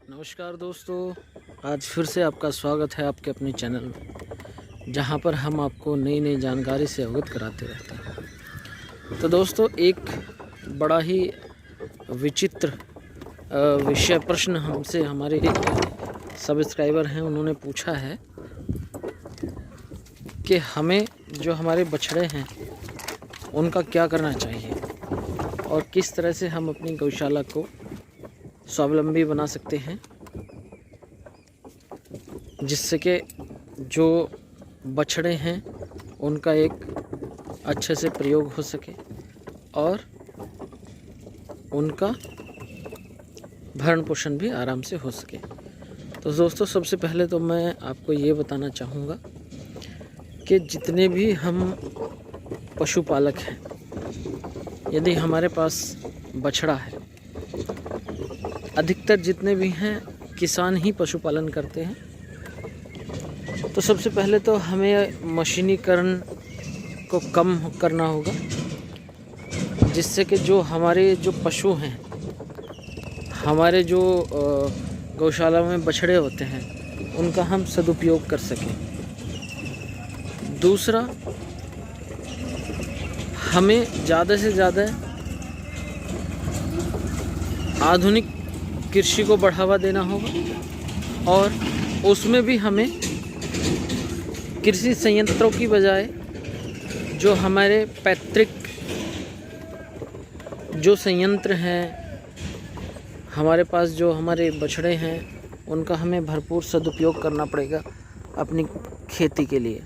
नमस्कार दोस्तों, आज फिर से आपका स्वागत है आपके अपने चैनल में, जहां पर हम आपको नई नई जानकारी से अवगत कराते रहते हैं। तो दोस्तों, एक बड़ा ही विचित्र विषय प्रश्न हमसे हमारे सब्सक्राइबर हैं, उन्होंने पूछा है कि हमें जो हमारे बछड़े हैं उनका क्या करना चाहिए और किस तरह से हम अपनी गौशाला को स्वावलंबी बना सकते हैं, जिससे कि जो बछड़े हैं उनका एक अच्छे से प्रयोग हो सके और उनका भरण पोषण भी आराम से हो सके। तो दोस्तों, सबसे पहले तो मैं आपको ये बताना चाहूँगा कि जितने भी हम पशुपालक हैं, यदि हमारे पास बछड़ा है, अधिकतर जितने भी हैं किसान ही पशुपालन करते हैं। तो सबसे पहले तो हमें मशीनीकरण को कम करना होगा, जिससे कि जो हमारे जो पशु हैं, हमारे जो गौशाला में बछड़े होते हैं, उनका हम सदुपयोग कर सकें। दूसरा, हमें ज़्यादा से ज़्यादा आधुनिक कृषि को बढ़ावा देना होगा और उसमें भी हमें कृषि संयंत्रों की बजाय जो हमारे पैतृक जो संयंत्र हैं, हमारे पास जो हमारे बछड़े हैं, उनका हमें भरपूर सदुपयोग करना पड़ेगा अपनी खेती के लिए।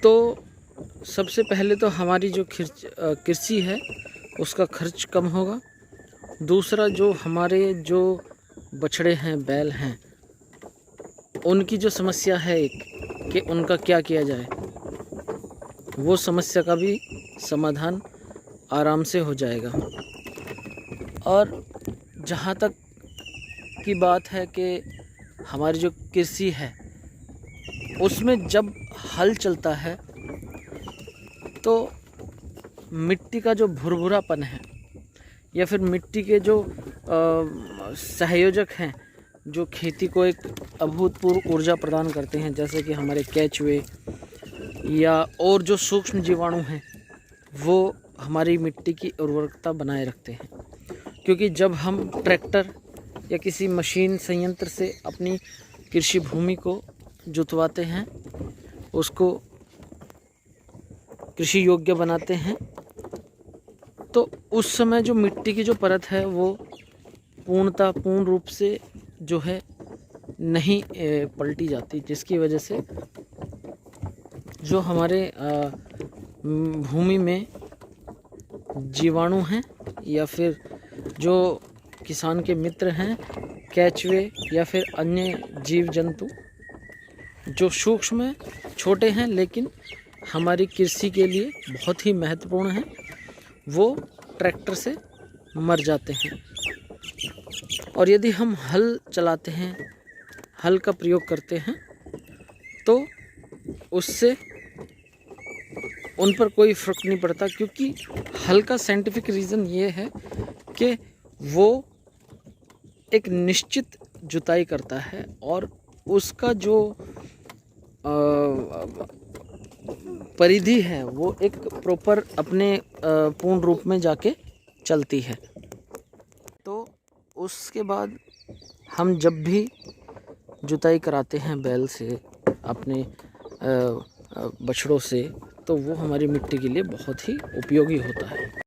तो सबसे पहले तो हमारी जो कृषि है उसका खर्च कम होगा। दूसरा, जो हमारे जो बछड़े हैं, बैल हैं, उनकी जो समस्या है एक कि उनका क्या किया जाए, वो समस्या का भी समाधान आराम से हो जाएगा। और जहाँ तक की बात है कि हमारी जो कृषि है उसमें जब हल चलता है तो मिट्टी का जो भुरभुरापन है या फिर मिट्टी के जो सहयोजक हैं, जो खेती को एक अभूतपूर्व ऊर्जा प्रदान करते हैं, जैसे कि हमारे केंचुए या और जो सूक्ष्म जीवाणु हैं, वो हमारी मिट्टी की उर्वरकता बनाए रखते हैं। क्योंकि जब हम ट्रैक्टर या किसी मशीन संयंत्र से अपनी कृषि भूमि को जुतवाते हैं, उसको कृषि योग्य बनाते हैं, तो उस समय जो मिट्टी की जो परत है वो पूर्ण रूप से जो है नहीं पलटी जाती, जिसकी वजह से जो हमारे भूमि में जीवाणु हैं या फिर जो किसान के मित्र हैं, केंचुए या फिर अन्य जीव जंतु जो सूक्ष्म छोटे हैं लेकिन हमारी कृषि के लिए बहुत ही महत्वपूर्ण है, वो ट्रैक्टर से मर जाते हैं। और यदि हम हल चलाते हैं, हल का प्रयोग करते हैं, तो उससे उन पर कोई फर्क नहीं पड़ता। क्योंकि हल का साइंटिफिक रीज़न ये है कि वो एक निश्चित जुताई करता है और उसका जो परिधि है वो एक प्रॉपर अपने पूर्ण रूप में जाके चलती है। तो उसके बाद हम जब भी जुताई कराते हैं बैल से, अपने बछड़ों से, तो वो हमारी मिट्टी के लिए बहुत ही उपयोगी होता है।